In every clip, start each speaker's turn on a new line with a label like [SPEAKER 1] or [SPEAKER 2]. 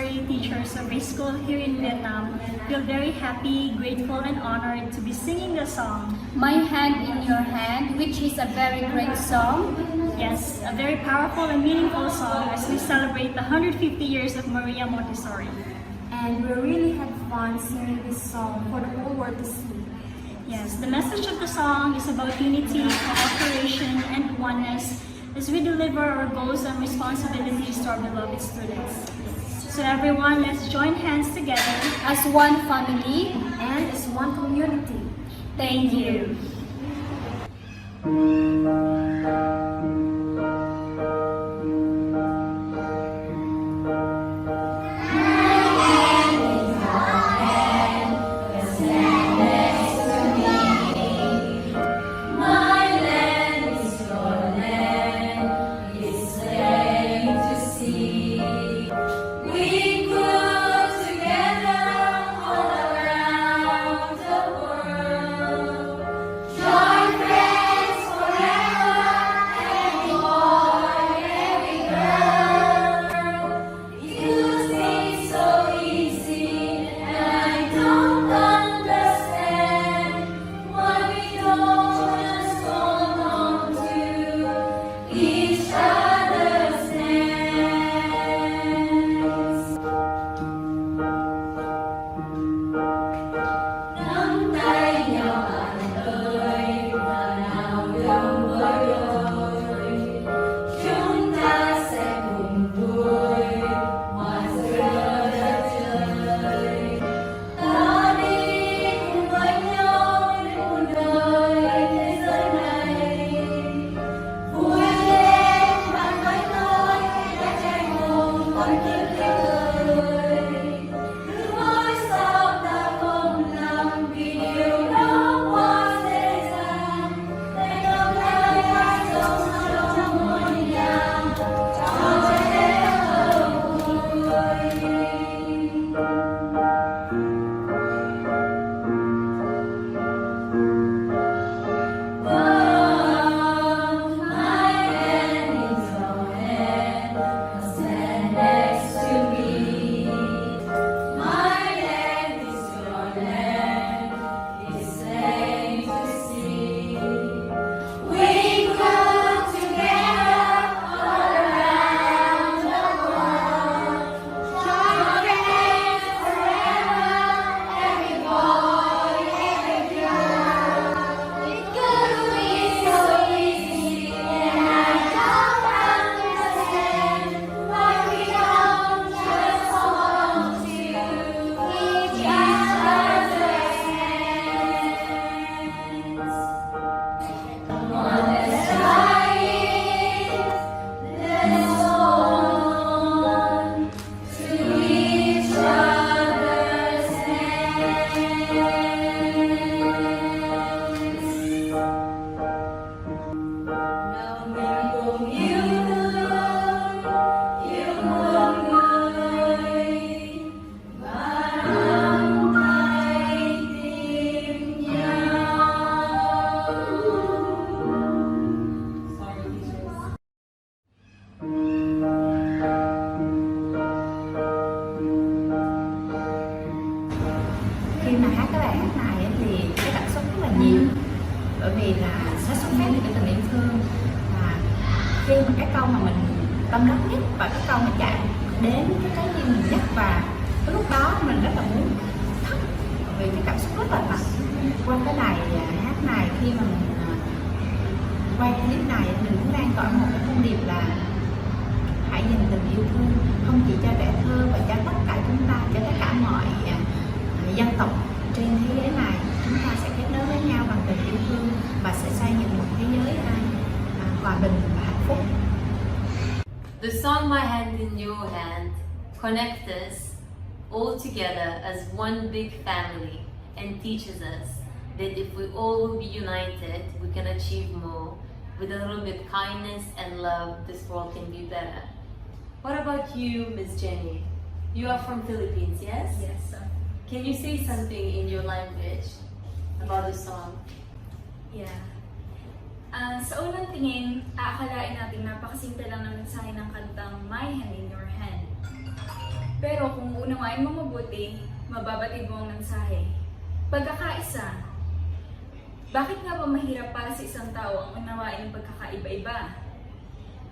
[SPEAKER 1] Montessori teachers of a school here in Vietnam feel very happy, grateful, and honored to be singing the song.
[SPEAKER 2] My Hand in Your Hand, which is a very great song.
[SPEAKER 1] Yes, a very powerful and meaningful song as we celebrate the 150 years of Maria Montessori.
[SPEAKER 3] And we really had fun singing this song for the whole world to see.
[SPEAKER 1] Yes, the message of the song is about unity, cooperation, and oneness as we deliver our goals and responsibilities to our beloved students. So everyone, let's join hands together
[SPEAKER 2] As one family
[SPEAKER 3] And as one community.
[SPEAKER 2] Thank you.
[SPEAKER 4] Khi mà hát cái bài hát này thì cái cảm xúc rất là nhiều, bởi vì là nó xuất phát từ cái tình yêu thương, và khi mà cái câu mà mình tâm đắc nhất và cái câu mà chạm đến cái trái tim mình nhất, và cái lúc đó mình rất là muốn khóc vì cái cảm xúc rất là mạnh. Qua cái bài hát này, khi mà mình quay clip này, mình cũng đang tỏa một cái thông điệp là hãy dành tình yêu thương không chỉ cho trẻ thơ và cho tất cả chúng ta, cho tất cả mọi dân tộc trên thế giới này. Chúng ta sẽ kết nối với nhau bằng tình yêu thương và sẽ xây dựng một thế giới hòa bình và hạnh phúc.
[SPEAKER 5] The song My Hand in Your Hand connects us all together as one big family and teaches us that if we all will be united, we can achieve more. With a little bit of kindness and love, this world can be better. What about you, Miss Jenny? You are from Philippines, yes?
[SPEAKER 1] Yes, sir.
[SPEAKER 5] Can you say something in your language about the song?
[SPEAKER 6] Yeah. Sa unang tingin, aakalain natin napakasimple lang ng mensahe ng kantang My Hand in Your Hand. Pero kung unawain mo mabuti, mababatid mo ang mensahe. Pagkakaisa. Bakit nga ba mahirap para sa isang tao ang unawain ng pagkakaiba-iba?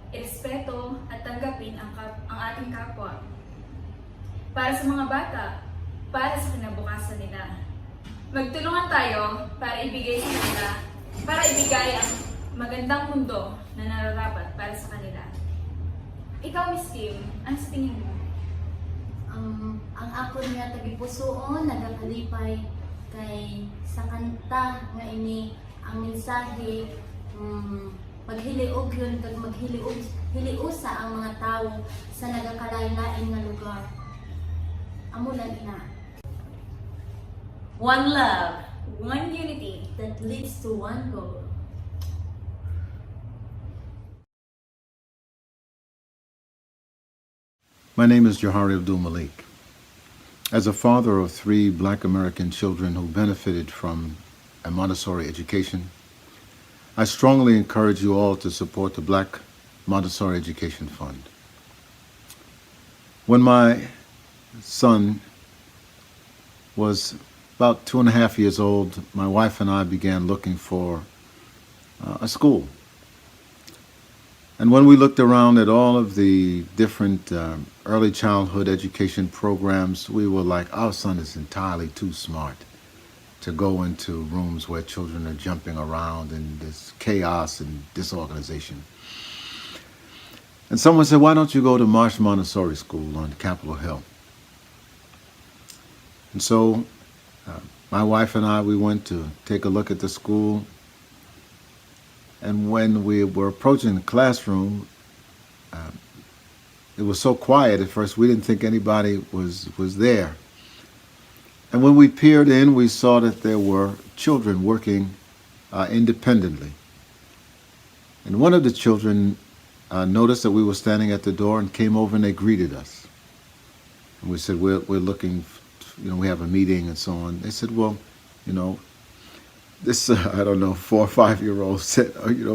[SPEAKER 6] Irespeto at tanggapin ang ating kapwa. Para sa mga bata, para sa kinabukasan nila. Magtulungan tayo para ibigay ang magandang mundo na nararapat para sa kanila. Ikaw, Miss Kim, ano sa tingin mo?
[SPEAKER 2] Ang ako nga tagipusoon nagakalipay kay sa kanta nga ini ang mensahe maghiliog yun kag maghiliusa ang mga tao sa nagakalain-lain nga lugar. Amo lang ina.
[SPEAKER 5] One love.
[SPEAKER 6] One unity.
[SPEAKER 2] That leads to one goal.
[SPEAKER 7] My name is Johari Abdul Malik. As a father of 3 Black American children who benefited from a Montessori education, I strongly encourage you all to support the Black Montessori Education Fund. When my son was about 2.5 years old, my wife and I began looking for a school. And when we looked around at all of the different early childhood education programs, we were like, our son is entirely too smart to go into rooms where children are jumping around and there's chaos and disorganization. And someone said, why don't you go to Marsh Montessori School on Capitol Hill? And so my wife and I, we went to take a look at the school. And when we were approaching the classroom, it was so quiet at first, we didn't think anybody was there. And when we peered in, we saw that there were children working independently. And one of the children noticed that we were standing at the door and came over and they greeted us. And we said, we're looking, we have a meeting and so on. They said, well, this, I don't know, 4 or 5-year-old said,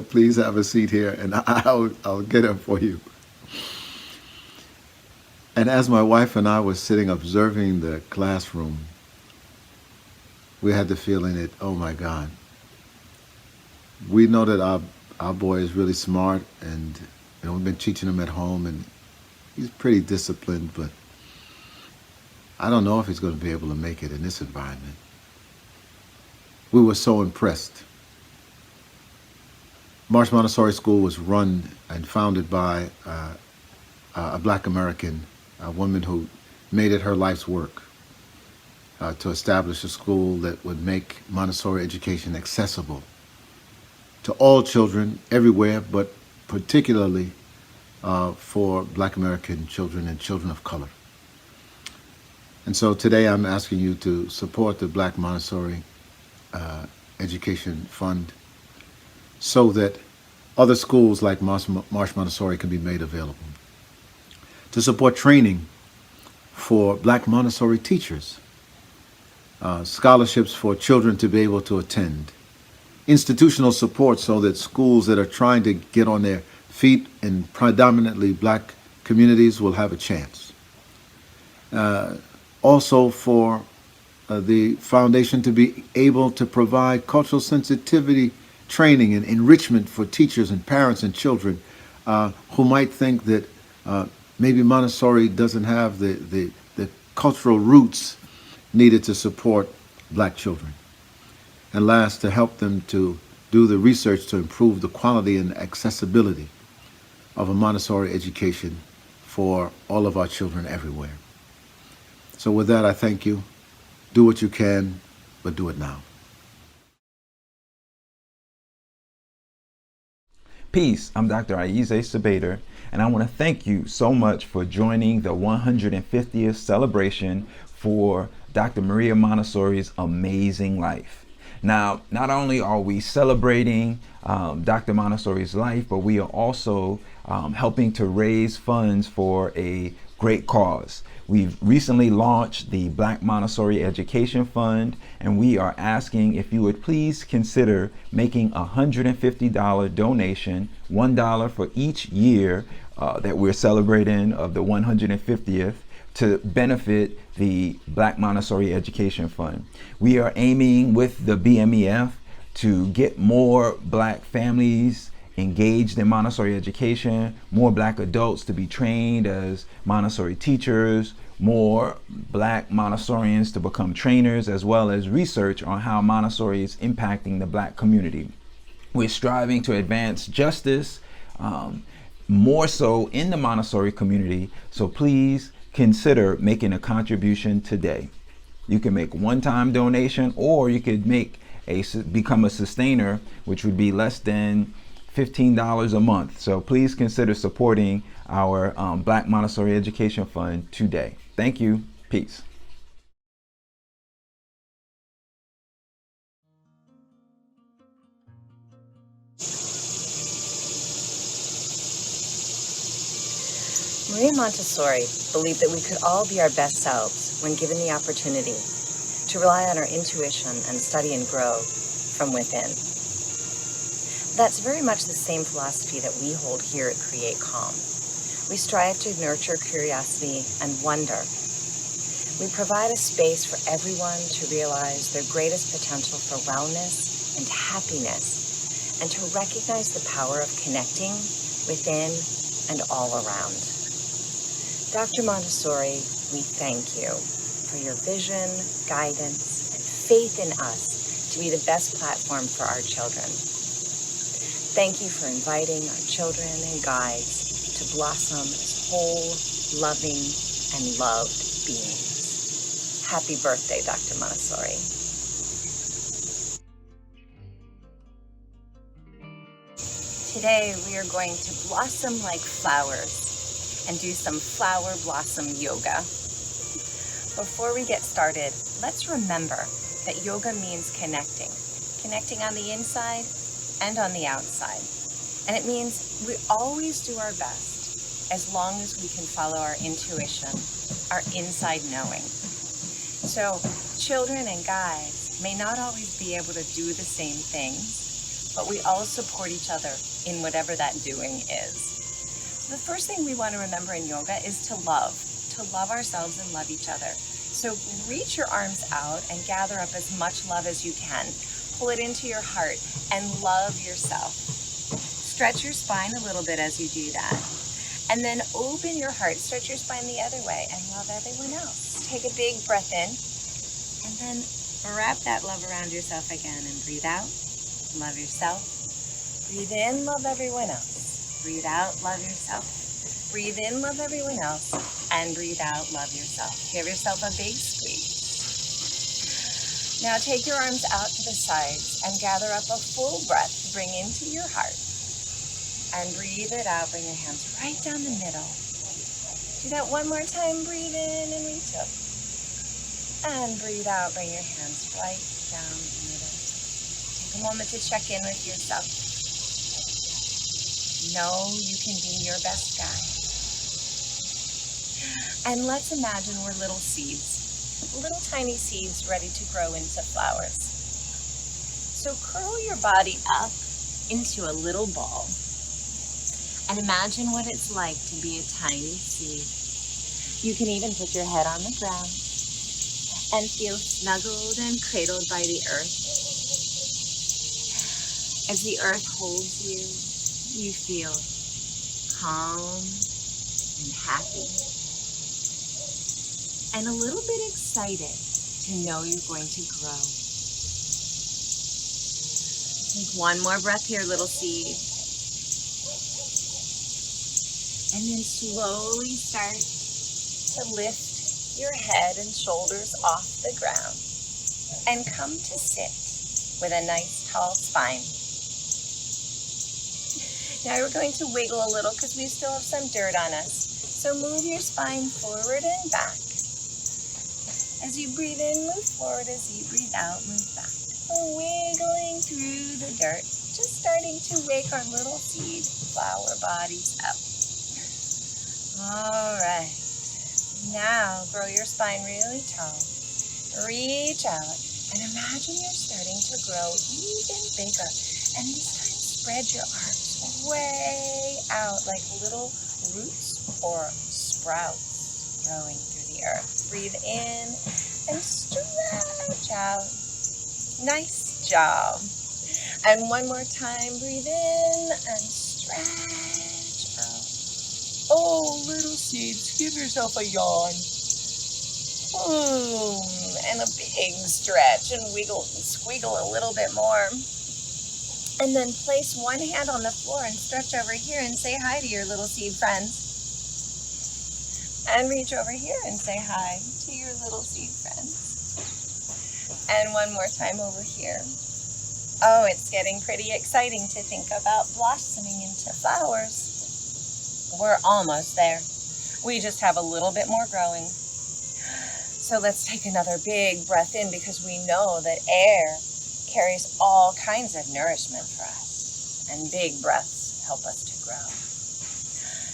[SPEAKER 7] please have a seat here and I'll get him for you. And as my wife and I were sitting observing the classroom, we had the feeling that, oh my God, we know that our boy is really smart and we've been teaching him at home and he's pretty disciplined, but I don't know if he's going to be able to make it in this environment. We were so impressed. Marsh Montessori School was run and founded by a Black American woman who made it her life's work to establish a school that would make Montessori education accessible to all children everywhere, but particularly for Black American children and children of color. And so today I'm asking you to support the Black Montessori Education Fund so that other schools like Marsh Montessori can be made available. To support training for Black Montessori teachers, scholarships for children to be able to attend, institutional support so that schools that are trying to get on their feet in predominantly Black communities will have a chance. Also for the foundation to be able to provide cultural sensitivity training and enrichment for teachers and parents and children who might think that maybe Montessori doesn't have the cultural roots needed to support Black children. And last, to help them to do the research to improve the quality and accessibility of a Montessori education for all of our children everywhere. So with that, I thank you. Do what you can, but do it now.
[SPEAKER 8] Peace, I'm Dr. Aimee Fagan, and I want to thank you so much for joining the 150th celebration for Dr. Maria Montessori's amazing life. Now, not only are we celebrating Dr. Montessori's life, but we are also helping to raise funds for a great cause. We've recently launched the Black Montessori Education Fund, and we are asking if you would please consider making a $150 donation, $1 for each year that we're celebrating of the 150th, to benefit the Black Montessori Education Fund. We are aiming with the BMEF to get more Black families engaged in Montessori education, more Black adults to be trained as Montessori teachers, more Black Montessorians to become trainers, as well as research on how Montessori is impacting the Black community. We're striving to advance justice, more so in the Montessori community, so please consider making a contribution today. You can make one-time donation, or you could become a sustainer, which would be less than $15 a month. So please consider supporting our Black Montessori Education Fund today. Thank you. Peace.
[SPEAKER 9] Maria Montessori believed that we could all be our best selves when given the opportunity to rely on our intuition and study and grow from within. That's very much the same philosophy that we hold here at Create Calm. We strive to nurture curiosity and wonder. We provide a space for everyone to realize their greatest potential for wellness and happiness, and to recognize the power of connecting within and all around. Dr. Montessori, we thank you for your vision, guidance, and faith in us to be the best platform for our children. Thank you for inviting our children and guides to blossom as whole, loving, and loved beings. Happy birthday, Dr. Montessori. Today, we are going to blossom like flowers and do some flower blossom yoga. Before we get started, let's remember that yoga means connecting. Connecting on the inside and on the outside. And it means we always do our best as long as we can follow our intuition, our inside knowing. So children and guides may not always be able to do the same things, but we all support each other in whatever that doing is. The first thing we want to remember in yoga is to love ourselves and love each other. So reach your arms out and gather up as much love as you can. Pull it into your heart and love yourself. Stretch your spine a little bit as you do that. And then open your heart, stretch your spine the other way, and love everyone else. Take a big breath in, and then wrap that love around yourself again, and breathe out, love yourself. Breathe in, love everyone else. Breathe out, love yourself. Breathe in, love everyone else, and breathe out, love yourself. Give yourself a big squeeze. Now take your arms out to the sides and gather up a full breath to bring into your heart. And breathe it out, bring your hands right down the middle. Do that one more time, breathe in and reach up. And breathe out, bring your hands right down the middle. Take a moment to check in with yourself. Know you can be your best guide. And let's imagine we're little seeds, little tiny seeds ready to grow into flowers. So curl your body up into a little ball and imagine what it's like to be a tiny seed. You can even put your head on the ground and feel snuggled and cradled by the earth. As the earth holds you, you feel calm and happy and a little bit excited to know you're going to grow. Take one more breath here, little seed. And then slowly start to lift your head and shoulders off the ground and come to sit with a nice tall spine. Now we're going to wiggle a little because we still have some dirt on us. So move your spine forward and back. As you breathe in, move forward. As you breathe out, move back. We're wiggling through the dirt, just starting to wake our little seed flower bodies up. All right. Now grow your spine really tall. Reach out and imagine you're starting to grow even bigger. And this time spread your arms way out like little roots or sprouts growing through here. Breathe in and stretch out. Nice job. And one more time, breathe in and stretch out. Oh, little seeds, give yourself a yawn. And a big stretch and wiggle and squiggle a little bit more. And then place one hand on the floor and stretch over here and say hi to your little seed friends. And reach over here and say hi to your little seed friends. And one more time over here. Oh, it's getting pretty exciting to think about blossoming into flowers. We're almost there. We just have a little bit more growing. So let's take another big breath in, because we know that air carries all kinds of nourishment for us. And big breaths help us to grow.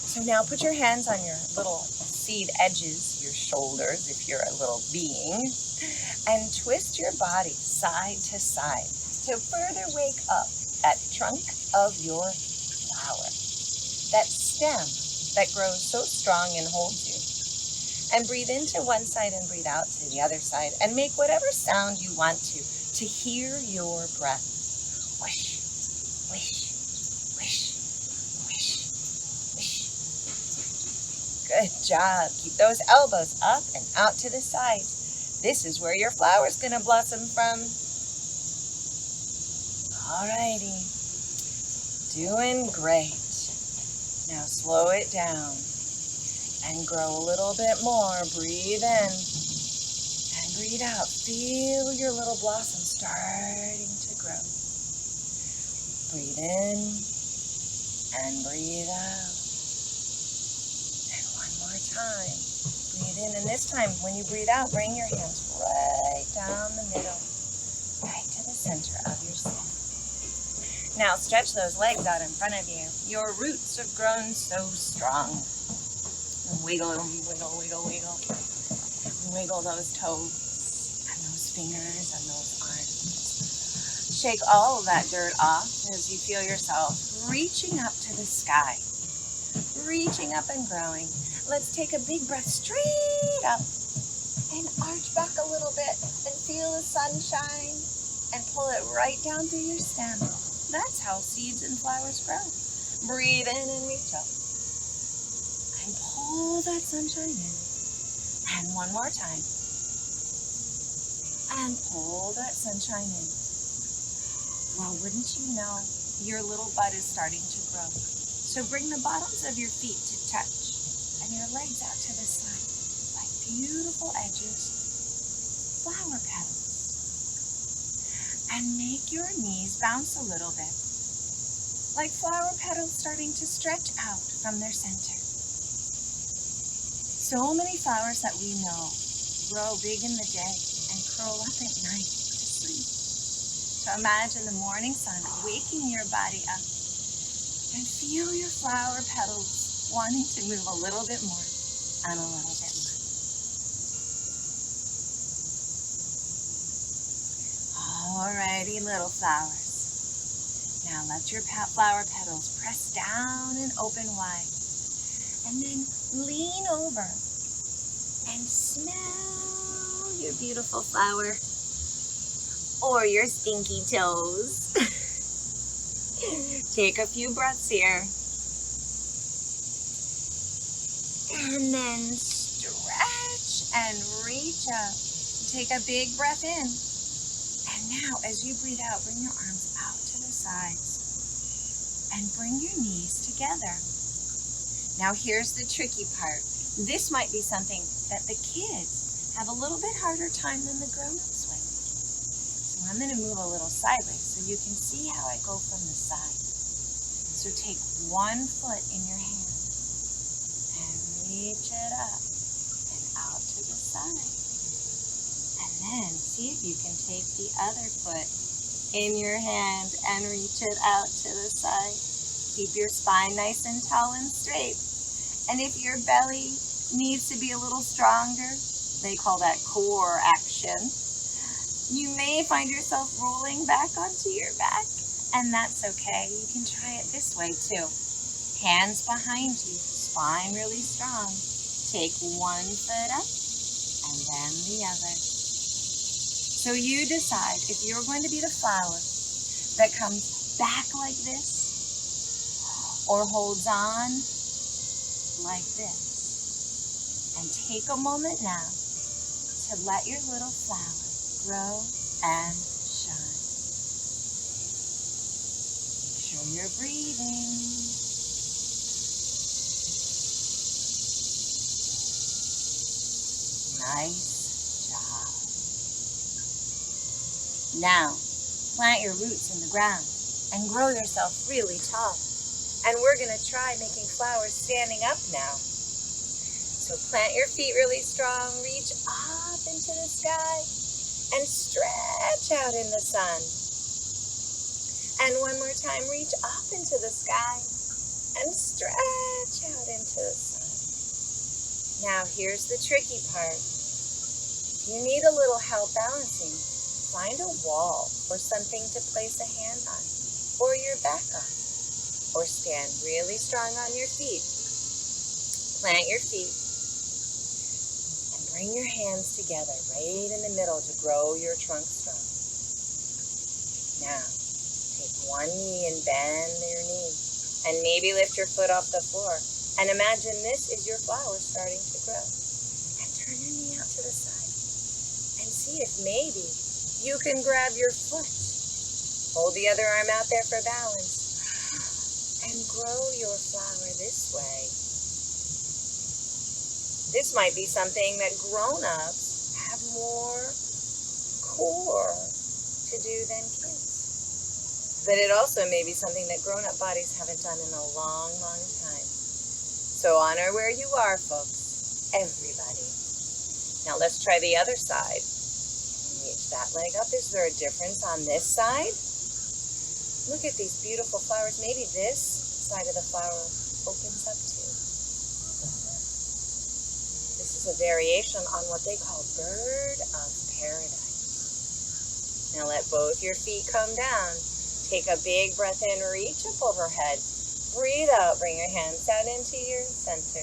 [SPEAKER 9] So now put your hands on your little seed edges, your shoulders if you're a little being, and twist your body side to side to further wake up that trunk of your flower, that stem that grows so strong and holds you. And breathe into one side and breathe out to the other side, and make whatever sound you want to hear your breath. Wish, wish, wish, wish, wish. Good job. Keep those elbows up and out to the sides. This is where your flower's gonna blossom from. Alrighty. Doing great. Now slow it down and grow a little bit more. Breathe in and breathe out. Feel your little blossom starting to grow. Breathe in and breathe out. And one more time. Breathe in, and this time when you breathe out, bring your hands right down the middle, right to the center of your stem. Now stretch those legs out in front of you. Your roots have grown so strong. Wiggle, wiggle, wiggle, wiggle. Wiggle those toes and those fingers and those arms. Shake all of that dirt off as you feel yourself reaching up to the sky. Reaching up and growing. Let's take a big breath straight up and arch back a little bit and feel the sunshine and pull it right down through your stem. That's how seeds and flowers grow. Breathe in and reach up. And pull that sunshine in. And one more time. And pull that sunshine in. Well, wouldn't you know, your little bud is starting to grow. So bring the bottoms of your feet to touch and your legs out to the side like beautiful edges, flower petals. And make your knees bounce a little bit, like flower petals starting to stretch out from their center. So many flowers that we know grow big in the day and curl up at night to sleep. So imagine the morning sun waking your body up, and feel your flower petals wanting to move a little bit more and a little bit more. Alrighty, little flowers. Now let your flower petals press down and open wide. And then lean over and smell your beautiful flower or your stinky toes. Take a few breaths here. And then stretch and reach up. Take a big breath in. And now as you breathe out, bring your arms out to the sides and bring your knees together. Now here's the tricky part. This might be something that the kids have a little bit harder time than the grown-ups with. So I'm going to move a little sideways so you can see how I go from the side. So take one foot in your hand and reach it up and out to the side. And then see if you can take the other foot in your hand and reach it out to the side. Keep your spine nice and tall and straight. And if your belly needs to be a little stronger, they call that core action, you may find yourself rolling back onto your back, and that's okay. You can try it this way too. Hands behind you, spine really strong. Take one foot up and then the other. So you decide if you're going to be the flower that comes back like this or holds on like this. And take a moment now to let your little flower grow and shine. Make sure you're breathing. Nice job. Now, plant your roots in the ground and grow yourself really tall. And we're going to try making flowers standing up now. So plant your feet really strong, reach up into the sky, and stretch out in the sun. And one more time, reach up into the sky and stretch out into the sun. Now here's the tricky part. You need a little help balancing. Find a wall or something to place a hand on, or your back on, or stand really strong on your feet. Plant your feet and bring your hands together right in the middle to grow your trunk strong. Now, take one knee and bend your knee, and maybe lift your foot off the floor. And imagine this is your flower starting to grow. And turn your knee out to the side, and see if maybe you can grab your foot. Hold the other arm out there for balance. And grow your flower this way. This might be something that grown-ups have more core to do than kids. But it also may be something that grown-up bodies haven't done in a long, long time. So honor where you are, folks. Everybody. Now let's try the other side. Reach that leg up. Is there a difference on this side? Look at these beautiful flowers. Maybe this side of the flower opens up too. This is a variation on what they call bird of paradise. Now let both your feet come down. Take a big breath in, reach up overhead. Breathe out, bring your hands out into your center.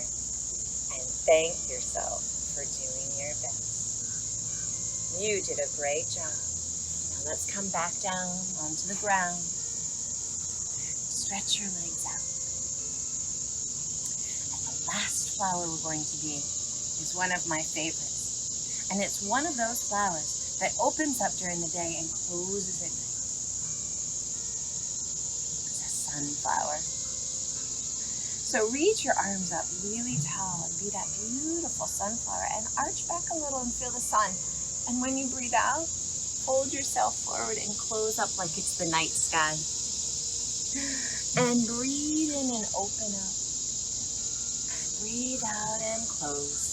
[SPEAKER 9] And thank yourself for doing your best. You did a great job. Now let's come back down onto the ground. Stretch your legs out. And the last flower we're going to be is one of my favorites. And it's one of those flowers that opens up during the day and closes at night. It's a sunflower. So reach your arms up really tall and be that beautiful sunflower and arch back a little and feel the sun. And when you breathe out, hold yourself forward and close up like it's the night sky. And breathe in and open up. Breathe out and close.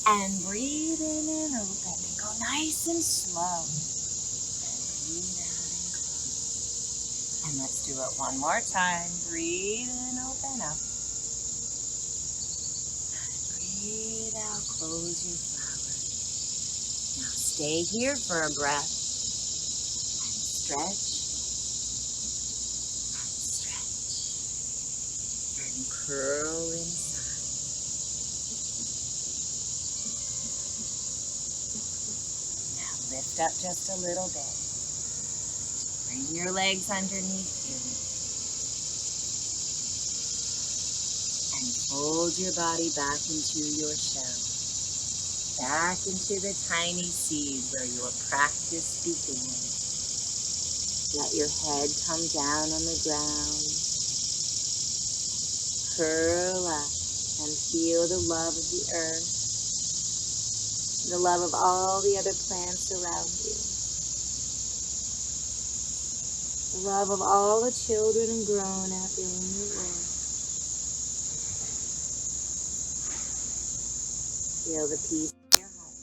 [SPEAKER 9] And breathe in and open. And go nice and slow. And breathe out and close. And let's do it one more time. Breathe in, open up. Breathe out, close your flower. Now stay here for a breath. And stretch. And curl inside. Now lift up just a little bit. Bring your legs underneath you. And fold your body back into your shell. Back into the tiny seed where your practice began. Let your head come down on the ground. Curl up and feel the love of the earth, the love of all the other plants around you, the love of all the children and grown-up in the world. Feel the peace in your heart.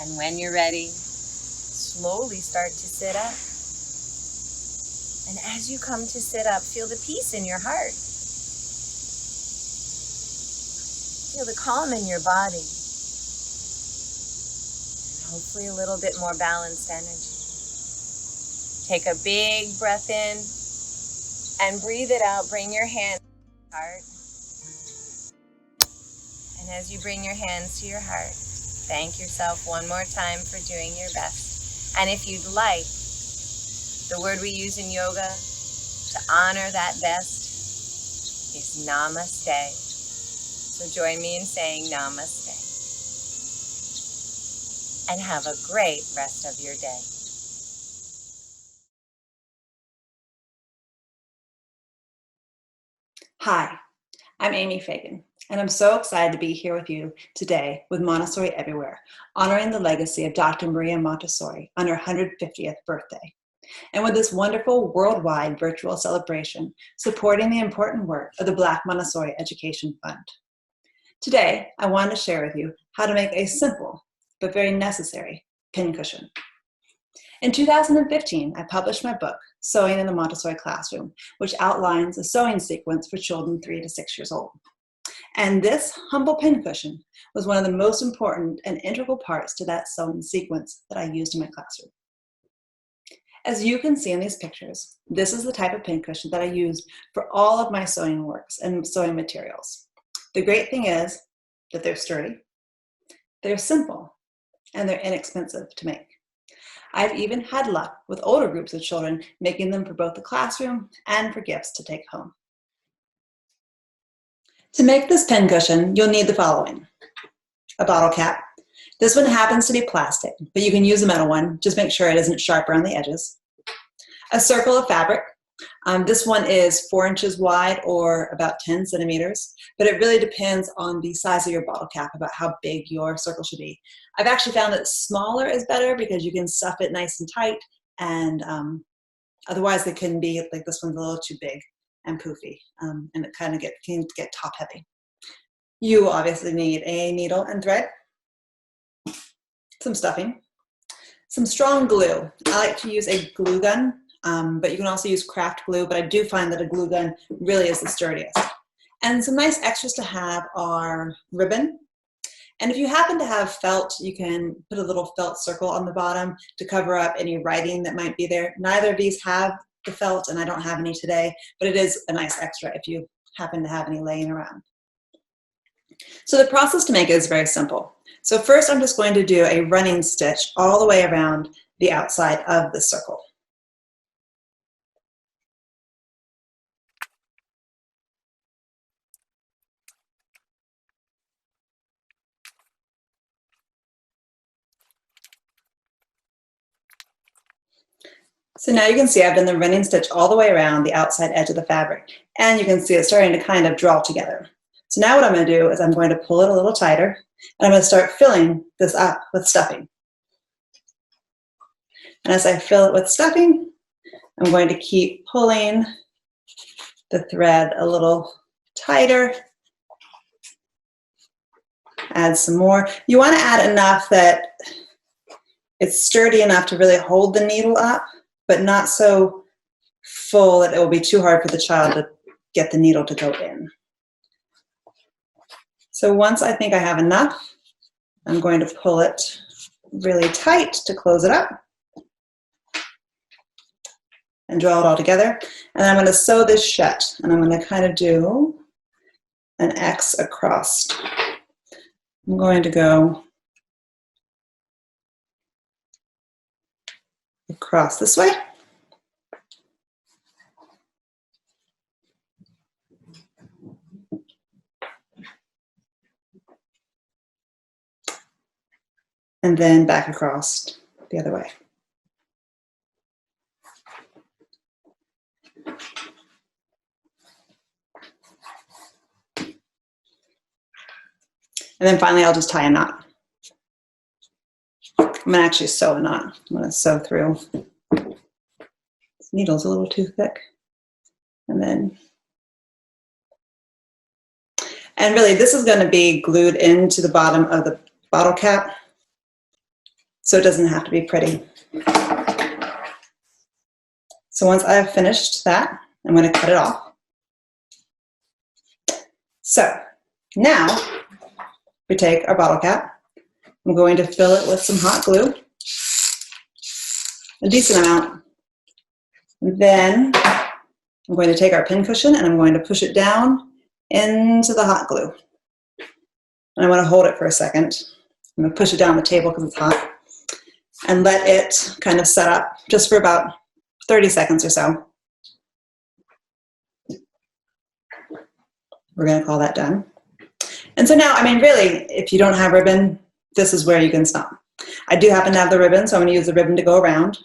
[SPEAKER 9] And when you're ready, slowly start to sit up. And as you come to sit up, feel the peace in your heart. Feel the calm in your body. And hopefully a little bit more balanced energy. Take a big breath in. And breathe it out. Bring your hand to your heart. And as you bring your hands to your heart, thank yourself one more time for doing your best. And if you'd like, the word we use in yoga to honor that best is namaste. So join me in saying namaste. And have a great rest of your day.
[SPEAKER 10] Hi, I'm Aimee Fagan, and I'm so excited to be here with you today with Montessori Everywhere, honoring the legacy of Dr. Maria Montessori on her 150th birthday. And with this wonderful worldwide virtual celebration, supporting the important work of the Black Montessori Education Fund. Today, I want to share with you how to make a simple but very necessary pincushion. In 2015, I published my book, Sewing in the Montessori Classroom, which outlines a sewing sequence for children 3 to 6 years old. And this humble pincushion was one of the most important and integral parts to that sewing sequence that I used in my classroom. As you can see in these pictures, this is the type of pincushion that I used for all of my sewing works and sewing materials. The great thing is that they're sturdy, they're simple, and they're inexpensive to make. I've even had luck with older groups of children making them for both the classroom and for gifts to take home. To make this pincushion, you'll need the following: a bottle cap. This one happens to be plastic, but you can use a metal one. Just make sure it isn't sharp around the edges. A circle of fabric. This one is 4 inches wide or about 10 centimeters, but it really depends on the size of your bottle cap about how big your circle should be. I've actually found that smaller is better because you can stuff it nice and tight, and otherwise they can be, like this one's a little too big and poofy, and it kind of can get top heavy. You will obviously need a needle and thread, some stuffing, some strong glue. I like to use a glue gun. But you can also use craft glue, but I do find that a glue gun really is the sturdiest. And some nice extras to have are ribbon. And if you happen to have felt, you can put a little felt circle on the bottom to cover up any writing that might be there. Neither of these have the felt, and I don't have any today, but it is a nice extra if you happen to have any laying around. So the process to make it is very simple. So first I'm just going to do a running stitch all the way around the outside of the circle. So now you can see I've done the running stitch all the way around the outside edge of the fabric, and you can see it's starting to kind of draw together. So now what I'm going to do is I'm going to pull it a little tighter, and I'm going to start filling this up with stuffing. And as I fill it with stuffing, I'm going to keep pulling the thread a little tighter. Add some more. You want to add enough that it's sturdy enough to really hold the needle up, but not so full that it will be too hard for the child to get the needle to go in. So once I think I have enough, I'm going to pull it really tight to close it up and draw it all together. And I'm going to sew this shut, and I'm going to kind of do an X across. I'm going to go across this way. And then back across the other way. And then finally I'll just tie a knot. I'm going to actually sew a knot. I'm going to sew through. This needle's a little too thick. And really this is going to be glued into the bottom of the bottle cap, so it doesn't have to be pretty. So once I've finished that, I'm going to cut it off. So now we take our bottle cap. I'm going to fill it with some hot glue, a decent amount. And then I'm going to take our pin cushion and I'm going to push it down into the hot glue. And I want to hold it for a second. I'm going to push it down the table because it's hot and let it kind of set up just for about 30 seconds or so. We're going to call that done. And so now, I mean, really, if you don't have ribbon, this is where you can stop. I do happen to have the ribbon, so I'm going to use the ribbon to go around.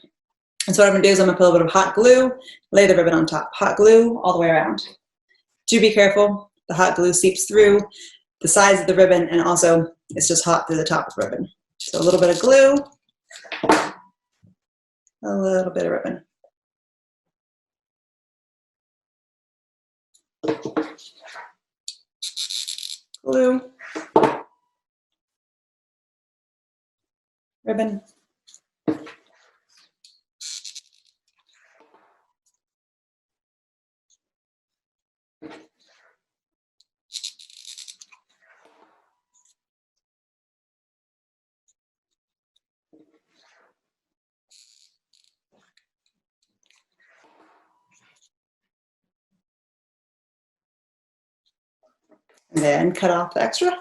[SPEAKER 10] And so what I'm going to do is I'm going to put a little bit of hot glue, lay the ribbon on top. Hot glue all the way around. Do be careful. The hot glue seeps through the sides of the ribbon, and also it's just hot through the top of the ribbon. So a little bit of glue, a little bit of ribbon. Glue, ribbon. And then cut off the extra.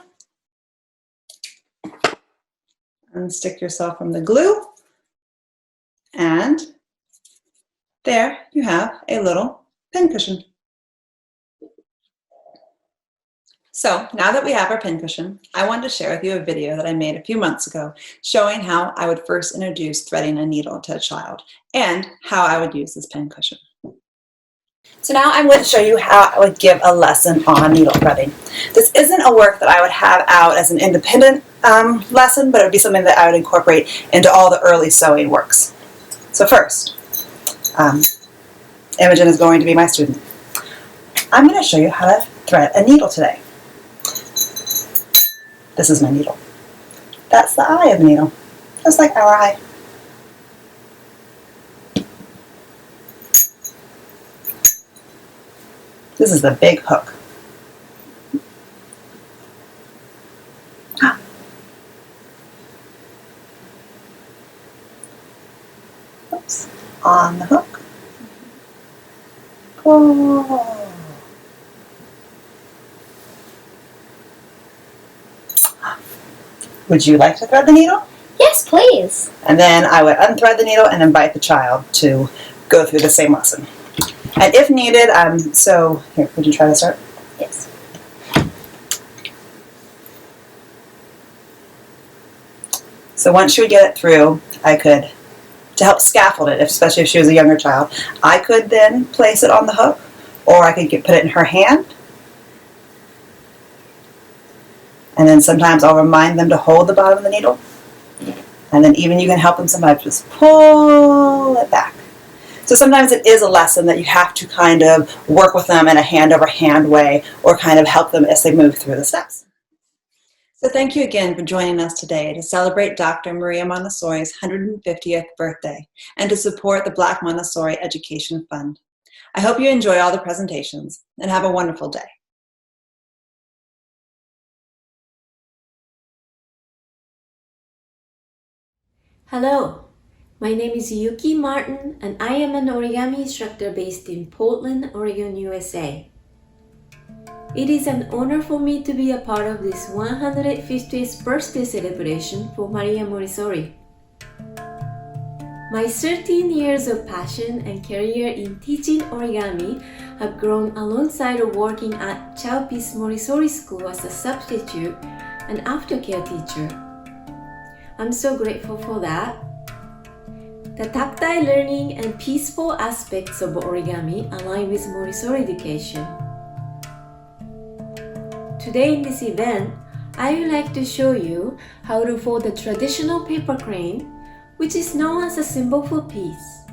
[SPEAKER 10] Unstick yourself from the glue. And there you have a little pin cushion. So now that we have our pin cushion, I wanted to share with you a video that I made a few months ago showing how I would first introduce threading a needle to a child and how I would use this pin cushion. So now I'm going to show you how I would give a lesson on needle threading. This isn't a work that I would have out as an independent lesson, but it would be something that I would incorporate into all the early sewing works. So first, Imogen is going to be my student. I'm going to show you how to thread a needle today. This is my needle. That's the eye of the needle, just like our eye. This is the big hook. Oops. On the hook. Oh. Would you like to thread the needle?
[SPEAKER 2] Yes, please.
[SPEAKER 10] And then I would unthread the needle and invite the child to go through the same lesson. And if needed, so here, would you try to start?
[SPEAKER 2] Yes.
[SPEAKER 10] So once she would get it through, I could, to help scaffold it, especially if she was a younger child, I could then place it on the hook, or I could put it in her hand. And then sometimes I'll remind them to hold the bottom of the needle. And then even you can help them sometimes just pull it back. So sometimes it is a lesson that you have to kind of work with them in a hand-over-hand way or kind of help them as they move through the steps. So thank you again for joining us today to celebrate Dr. Maria Montessori's 150th birthday and to support the Black Montessori Education Fund. I hope you enjoy all the presentations and have a wonderful day.
[SPEAKER 11] Hello, my name is Yuki Martin and I am an origami instructor based in Portland, Oregon, USA. It is an honor for me to be a part of this 150th birthday celebration for Maria Montessori. My 13 years of passion and career in teaching origami have grown alongside of working at Chowpi's Montessori School as a substitute and aftercare teacher. I'm so grateful for that. The tactile learning and peaceful aspects of origami align with Montessori education. Today in this event, I would like to show you how to fold the traditional paper crane, which is known as a symbol for peace.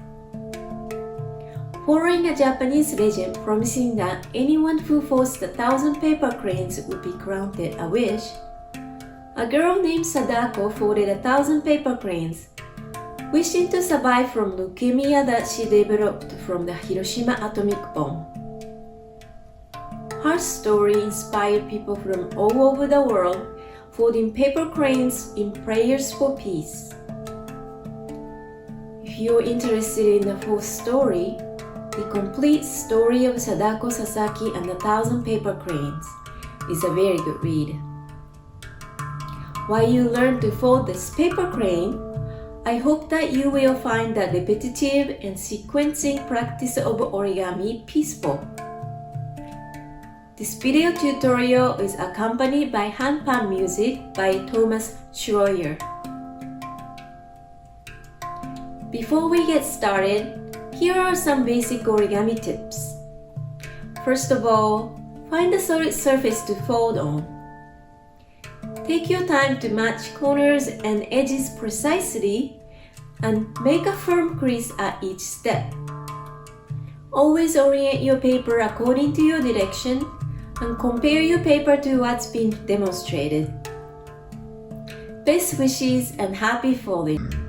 [SPEAKER 11] Following a Japanese legend promising that anyone who folds 1,000 paper cranes would be granted a wish, a girl named Sadako folded 1,000 paper cranes, wishing to survive from leukemia that she developed from the Hiroshima atomic bomb. Her story inspired people from all over the world folding paper cranes in prayers for peace. If you're interested in the full story, The Complete Story of Sadako Sasaki and the Thousand Paper Cranes is a very good read. While you learn to fold this paper crane, I hope that you will find the repetitive and sequencing practice of origami peaceful. This video tutorial is accompanied by handpan music by Thomas Schroyer. Before we get started, here are some basic origami tips. First of all, find a solid surface to fold on. Take your time to match corners and edges precisely and make a firm crease at each step. Always orient your paper according to your direction and compare your paper to what's been demonstrated. Best wishes and happy folding!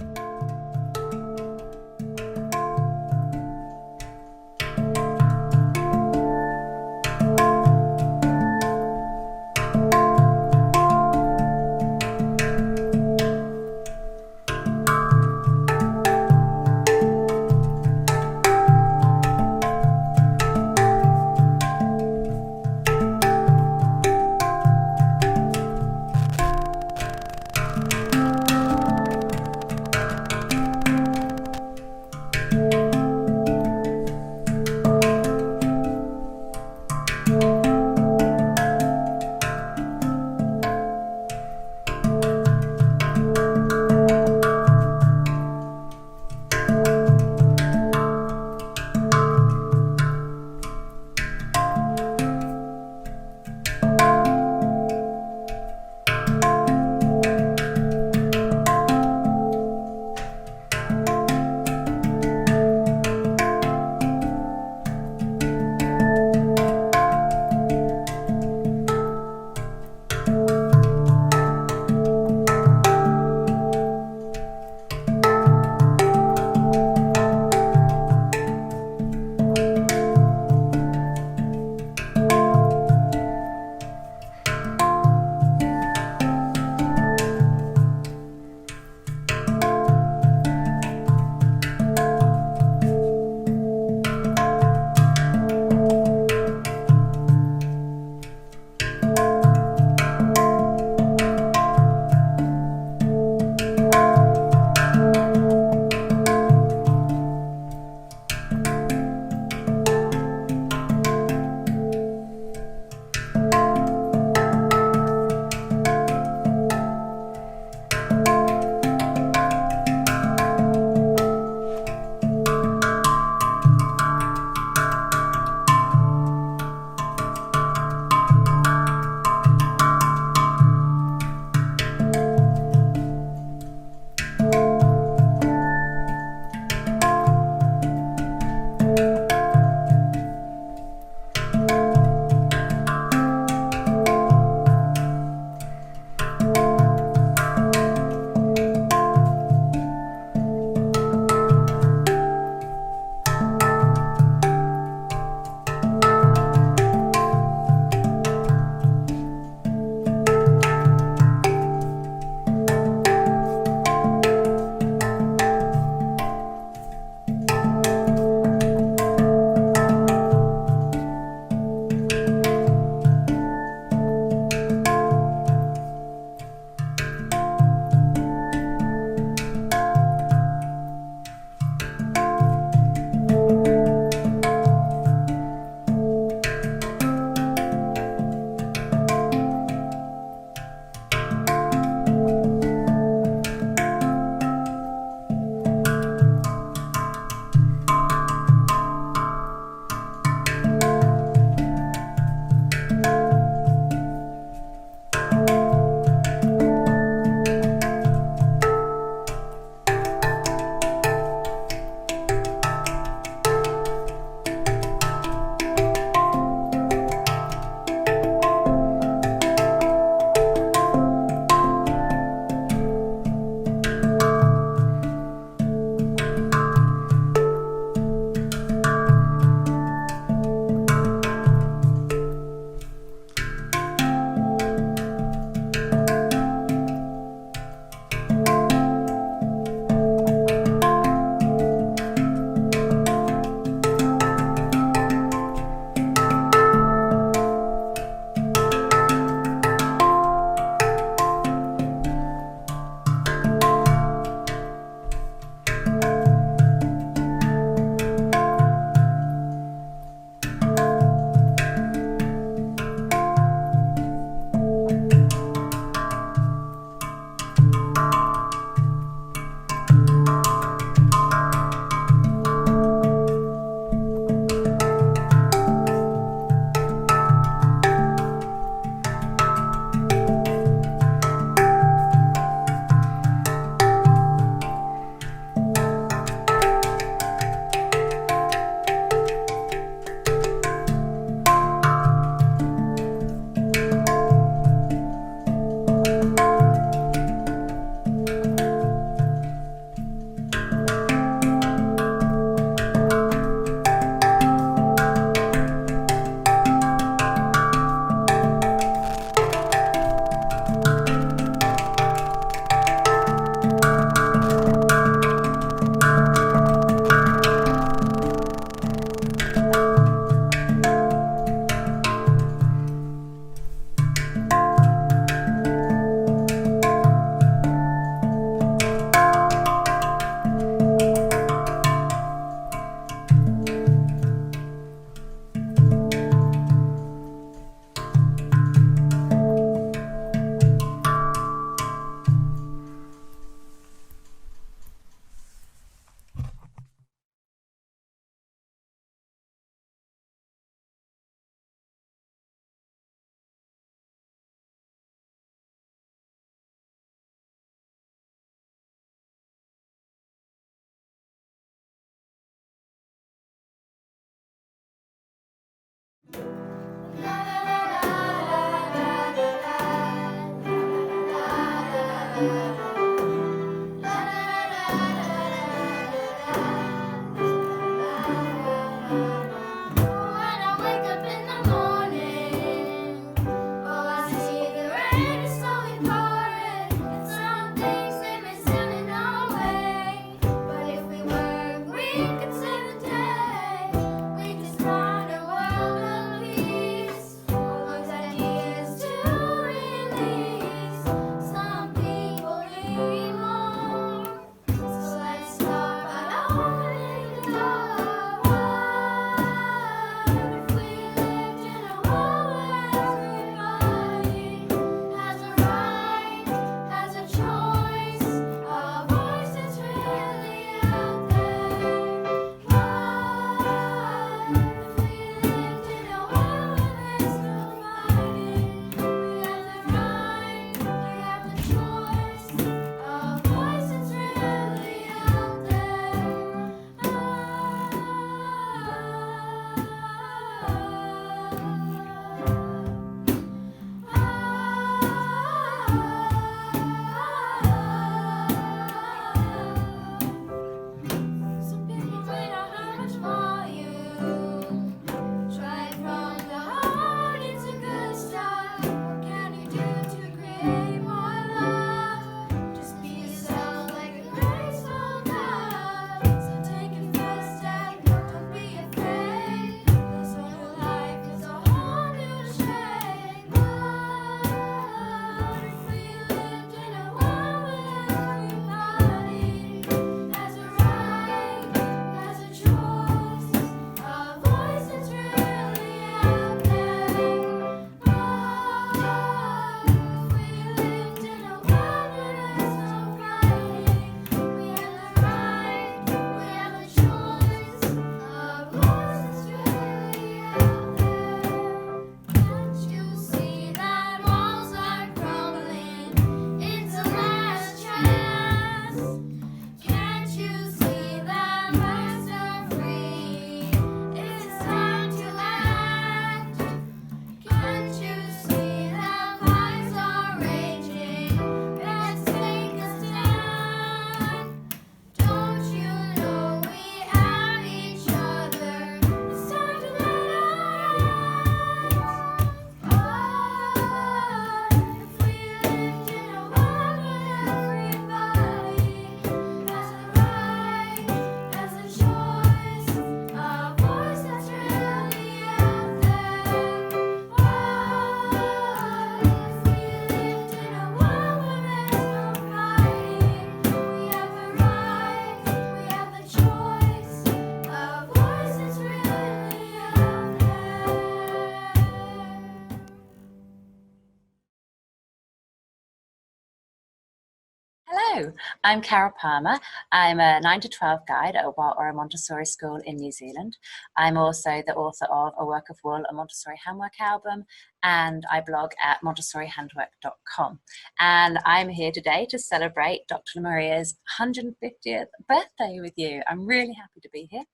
[SPEAKER 12] Hello, I'm Carol Palmer. I'm a 9 to 12 guide at a Montessori school in New Zealand. I'm also the author of A Work of Wool, a Montessori handwork album, and I blog at montessorihandwork.com. And I'm here today to celebrate Dr. Maria's 150th birthday with you. I'm really happy to be here.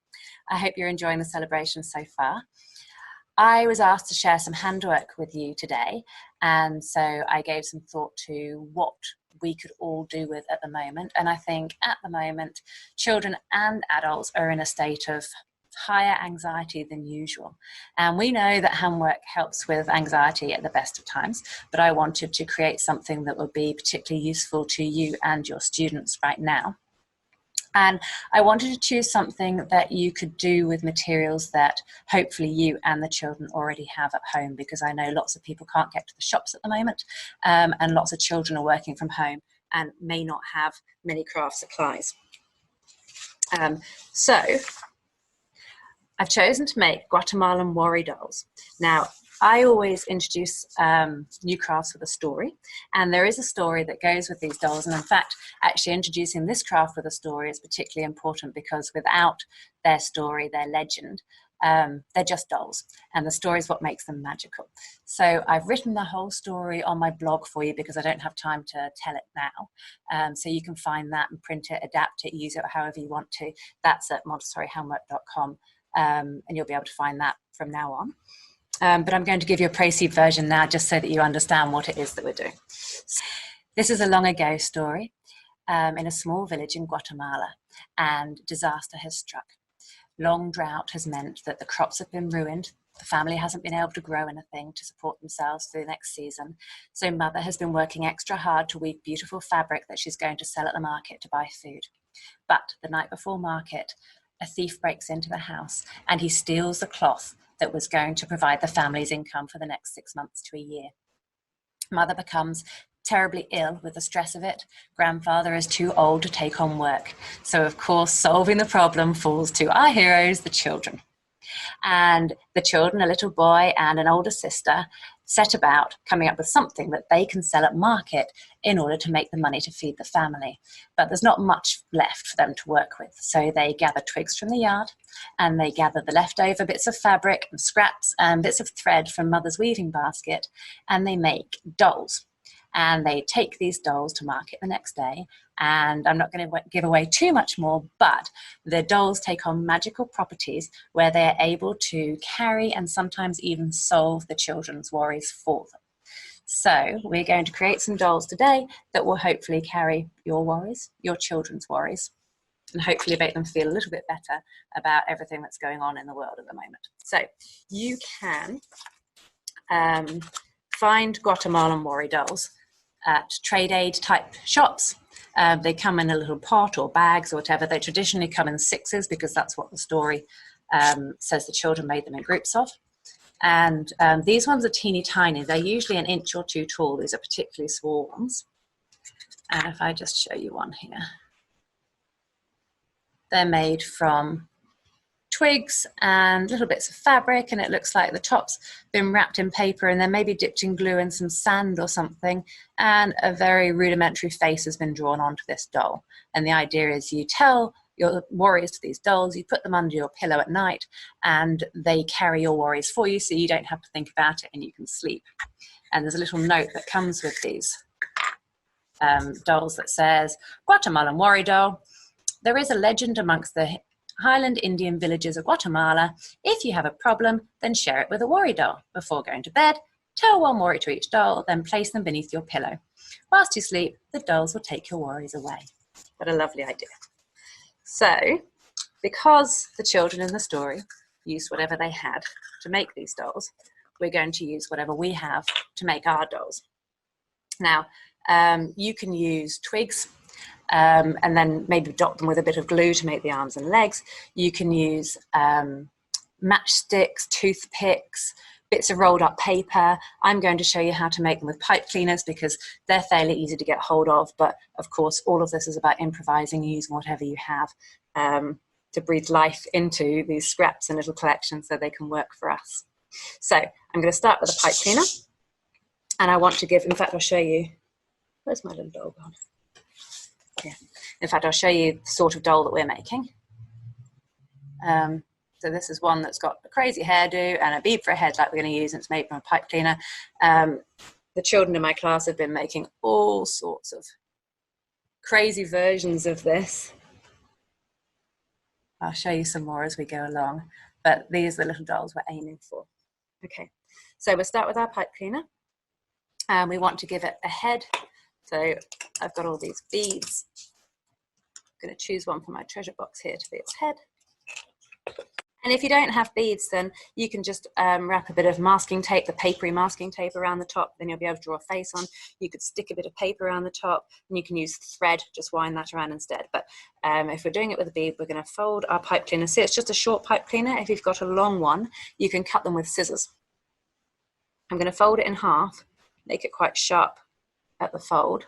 [SPEAKER 12] I hope you're enjoying the celebration so far. I was asked to share some handwork with you today, and so I gave some thought to what we could all do with at the moment. And I think at the moment, children and adults are in a state of higher anxiety than usual. And we know that handwork helps with anxiety at the best of times, but I wanted to create something that would be particularly useful to you and your students right now. And I wanted to choose something that you could do with materials that hopefully you and the children already have at home, because I know lots of people can't get to the shops at the moment, and lots of children are working from home and may not have many craft supplies. So I've chosen to make Guatemalan worry dolls. Now, I always introduce new crafts with a story, and there is a story that goes with these dolls. And in fact, actually introducing this craft with a story is particularly important, because without their story, their legend, they're just dolls, and the story is what makes them magical. So I've written the whole story on my blog for you, because I don't have time to tell it now. So you can find that and print it, adapt it, use it however you want to. That's at montessorihandwork.com, and you'll be able to find that from now on. but I'm going to give you a précis version now just so that you understand what it is that we're doing. This is a long ago story in a small village in Guatemala, and disaster has struck. Long drought has meant that the crops have been ruined. The family hasn't been able to grow anything to support themselves through the next season. So mother has been working extra hard to weave beautiful fabric that she's going to sell at the market to buy food. But the night before market, a thief breaks into the house and he steals the cloth that was going to provide the family's income for the next 6 months to a year. Mother becomes terribly ill with the stress of it. Grandfather is too old to take on work. So of course, solving the problem falls to our heroes, the children. And the children, a little boy and an older sister, set about coming up with something that they can sell at market in order to make the money to feed the family. But there's not much left for them to work with. So they gather twigs from the yard and they gather the leftover bits of fabric and scraps and bits of thread from mother's weaving basket, and they make dolls. And they take these dolls to market the next day. And I'm not going to give away too much more, but the dolls take on magical properties where they're able to carry and sometimes even solve the children's worries for them. So we're going to create some dolls today that will hopefully carry your worries, your children's worries, and hopefully make them feel a little bit better about everything that's going on in the world at the moment. So you can find Guatemalan worry dolls at trade aid type shops. They come in a little pot or bags or whatever. They traditionally come in 6s because that's what the story says the children made them in groups of. And these ones are teeny tiny. They're usually an inch or 2 tall. These are particularly small ones. And if I just show you one here, they're made from twigs and little bits of fabric, and it looks like the top's been wrapped in paper and then maybe dipped in glue and some sand or something, and a very rudimentary face has been drawn onto this doll. And the idea is you tell your worries to these dolls, you put them under your pillow at night, and they carry your worries for you so you don't have to think about it and you can sleep. And there's a little note that comes with these dolls that says, Guatemalan worry doll. There is a legend amongst the Highland Indian villages of Guatemala. If you have a problem, then share it with a worry doll. Before going to bed, tell one worry to each doll, then place them beneath your pillow. Whilst you sleep, the dolls will take your worries away. What a lovely idea. So, because the children in the story used whatever they had to make these dolls, we're going to use whatever we have to make our dolls. Now, you can use twigs, and then maybe dot them with a bit of glue to make the arms and legs. You can use matchsticks, toothpicks, bits of rolled up paper. I'm going to show you how to make them with pipe cleaners because they're fairly easy to get hold of, but of course all of this is about improvising, using whatever you have to breathe life into these scraps and little collections so they can work for us. So I'm going to start with a pipe cleaner, and I want to give, in fact I'll show you, where's my little doll gone? Yeah. In fact, I'll show you the sort of doll that we're making. So this is one that's got a crazy hairdo and a bead for a head like we're going to use, and it's made from a pipe cleaner. The children in my class have been making all sorts of crazy versions of this. I'll show you some more as we go along, but these are the little dolls we're aiming for. Okay, so we'll start with our pipe cleaner. We want to give it a head. So I've got all these beads. I'm going to choose one for my treasure box here to be its head. And if you don't have beads, then you can just wrap a bit of masking tape, the papery masking tape around the top, then you'll be able to draw a face on. You could stick a bit of paper around the top, and you can use thread, just wind that around instead. But if we're doing it with a bead, we're going to fold our pipe cleaner. See, it's just a short pipe cleaner. If you've got a long one, you can cut them with scissors. I'm going to fold it in half, make it quite sharp at the fold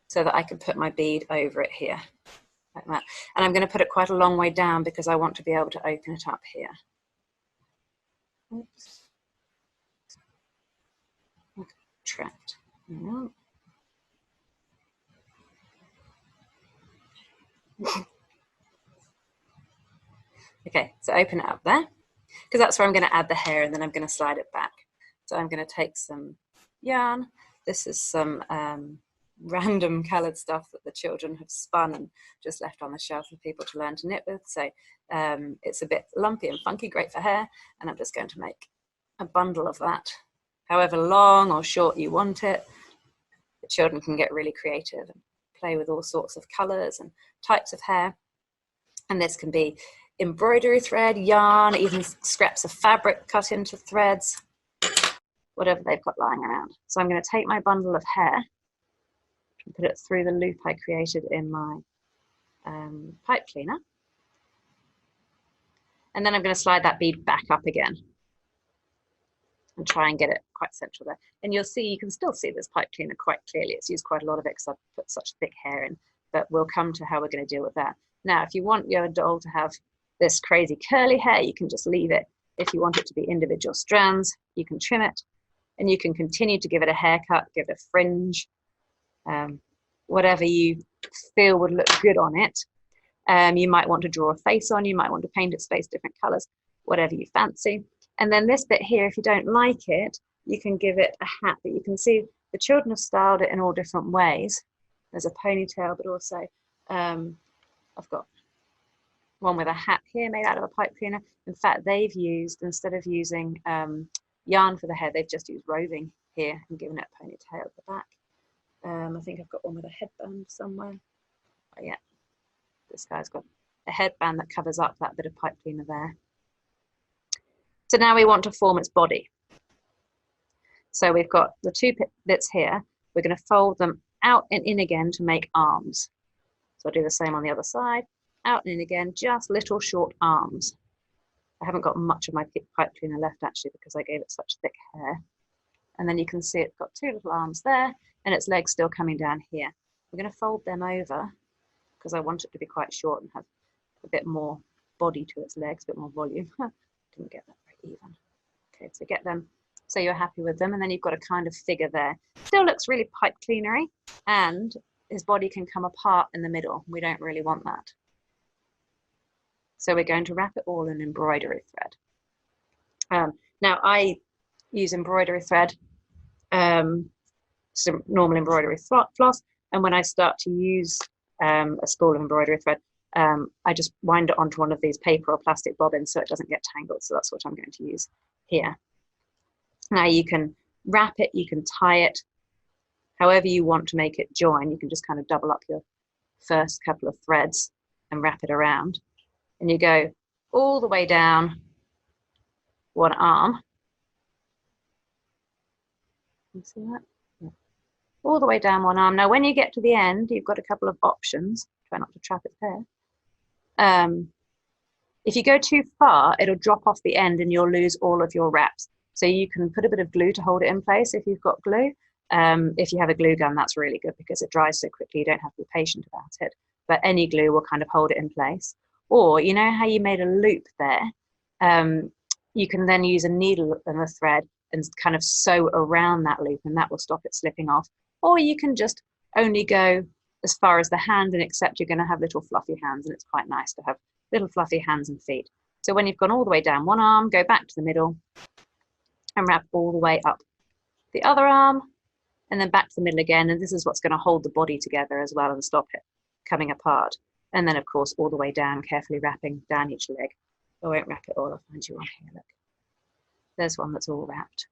[SPEAKER 12] so that I can put my bead over it here like that, and I'm going to put it quite a long way down because I want to be able to open it up here. Oops. Trapped. No. Okay, so open it up there because that's where I'm going to add the hair, and then I'm going to slide it back. So I'm going to take some yarn. This is some random coloured stuff that the children have spun and just left on the shelf for people to learn to knit with. So it's a bit lumpy and funky, great for hair, and I'm just going to make a bundle of that, however long or short you want it. The children can get really creative and play with all sorts of colours and types of hair. And this can be embroidery thread, yarn, even scraps of fabric cut into threads, whatever they've got lying around. So I'm going to take my bundle of hair and put it through the loop I created in my pipe cleaner. And then I'm going to slide that bead back up again and try and get it quite central there. And you'll see, you can still see this pipe cleaner quite clearly. It's used quite a lot of it because I've put such thick hair in, but we'll come to how we're going to deal with that. Now, if you want your doll to have this crazy curly hair, you can just leave it. If you want it to be individual strands, you can trim it, and you can continue to give it a haircut, give it a fringe, whatever you feel would look good on it. You might want to draw a face on, you might want to paint its face different colors, whatever you fancy. And then this bit here, if you don't like it, you can give it a hat. But you can see the children have styled it in all different ways. There's a ponytail, but also I've got one with a hat here made out of a pipe cleaner. In fact, they've used, instead of using yarn for the hair, they've just used roving here and given it a ponytail at the back. I think I've got one with a headband somewhere. Oh yeah, this guy's got a headband that covers up that bit of pipe cleaner there. So now we want to form its body. So we've got the two bits here. We're going to fold them out and in again to make arms. So I'll do the same on the other side. Out and in again, just little short arms. I haven't got much of my pipe cleaner left actually because I gave it such thick hair. And then you can see it's got two little arms there and its legs still coming down here. We're going to fold them over because I want it to be quite short and have a bit more body to its legs, a bit more volume. Didn't get that very even. Okay, so get them so you're happy with them, and then you've got a kind of figure there. Still looks really pipe cleanery, and his body can come apart in the middle. We don't really want that. So we're going to wrap it all in embroidery thread. Now I use embroidery thread, some normal embroidery floss, and when I start to use a spool of embroidery thread, I just wind it onto one of these paper or plastic bobbins so it doesn't get tangled. So that's what I'm going to use here. Now you can wrap it, you can tie it, however you want to make it join. You can just kind of double up your first couple of threads and wrap it around. And you go all the way down one arm. You see that? Yeah. All the way down one arm. Now when you get to the end, you've got a couple of options. Try not to trap its hair. If you go too far, it'll drop off the end and you'll lose all of your wraps. So you can put a bit of glue to hold it in place if you've got glue. If you have a glue gun, that's really good because it dries so quickly, you don't have to be patient about it. But any glue will kind of hold it in place. Or, you know how you made a loop there? You can then use a needle and a thread and kind of sew around that loop, and that will stop it slipping off. Or you can just only go as far as the hand, and except you're going to have little fluffy hands, and it's quite nice to have little fluffy hands and feet. So when you've gone all the way down one arm, go back to the middle and wrap all the way up the other arm, and then back to the middle again. And this is what's going to hold the body together as well and stop it coming apart. And then, of course, all the way down, carefully wrapping down each leg. I won't wrap it all, I'll find you one here, look. There's one that's all wrapped.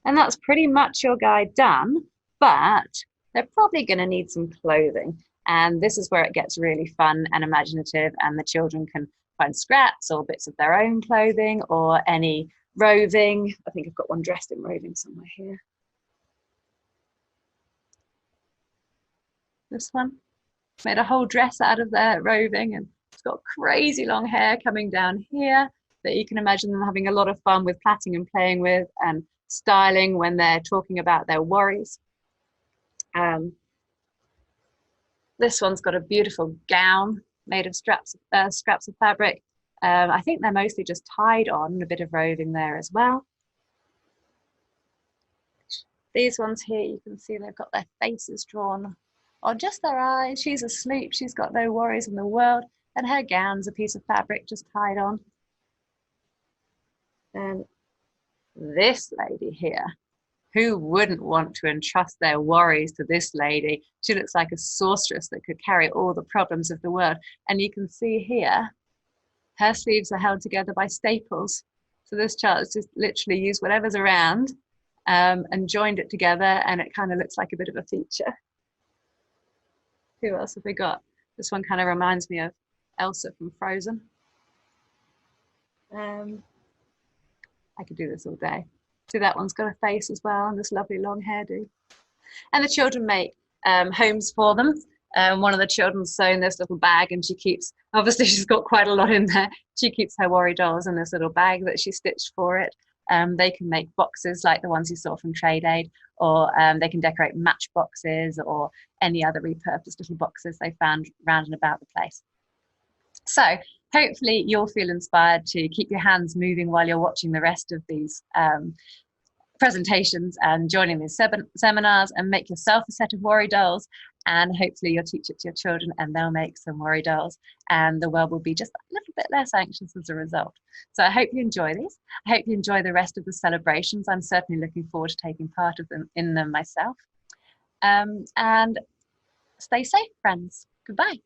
[SPEAKER 12] And that's pretty much your guy done, but they're probably going to need some clothing. And this is where it gets really fun and imaginative, and the children can find scraps or bits of their own clothing or any roving. I think I've got one dressed in roving somewhere here. This one. Made a whole dress out of their roving, and it's got crazy long hair coming down here that you can imagine them having a lot of fun with plaiting and playing with and styling when they're talking about their worries. This one's got a beautiful gown made of scraps of fabric. I think they're mostly just tied on, a bit of roving there as well. These ones here, you can see they've got their faces drawn on just their eyes. She's asleep, she's got no worries in the world, and her gown's a piece of fabric just tied on. And this lady here, who wouldn't want to entrust their worries to this lady? She looks like a sorceress that could carry all the problems of the world. And you can see here, her sleeves are held together by staples.
[SPEAKER 13] So this child has just literally used whatever's around and joined it together, and it kind of looks like a bit of a feature. Who else have we got? This one kind of reminds me of Elsa from Frozen. I could do this all day. See, that one's got a face as well, and this lovely long hairdo. And the children make homes for them. One of the children's sewn this little bag, and she keeps, obviously she's got quite a lot in there, she keeps her worry dolls in this little bag that she stitched for it. They can make boxes like the ones you saw from Trade Aid, or they can decorate matchboxes or any other repurposed little boxes they found round and about the place. So hopefully you'll feel inspired to keep your hands moving while you're watching the rest of these presentations and joining these seminars, and make yourself a set of worry dolls, and hopefully you'll teach it to your children and they'll make some worry dolls, and the world will be just a little bit less anxious as a result. So I hope you enjoy these. I hope you enjoy the rest of the celebrations. I'm certainly looking forward to taking part of them in them myself. And stay safe, friends. Goodbye.